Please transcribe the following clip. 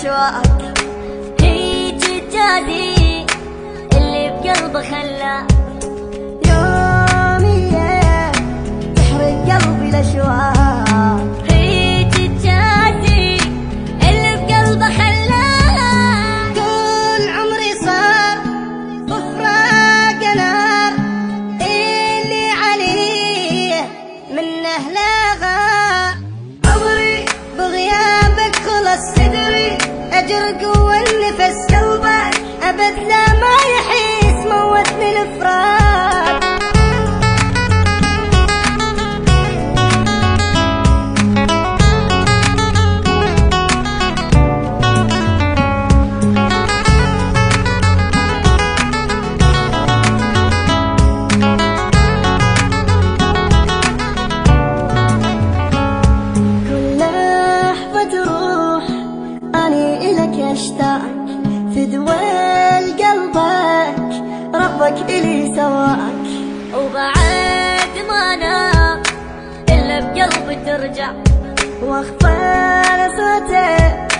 بالاشواق، هيج الجادي اللي بقلبه خلاه يومية تحرق قلبي الاشواق، هيج الجادي اللي بقلبه خلاه طول عمري صار وفراق نار، اللي عليه منه لاغى عمري بغيابك خلص صدري، أجرق والنفس قلبك أبد لا ما يحيس موتني الفراق. اشتاق في دوال قلبك ربك إلي سواك، وبعد ما نام إلا بقلبي ترجع واخفى صوتك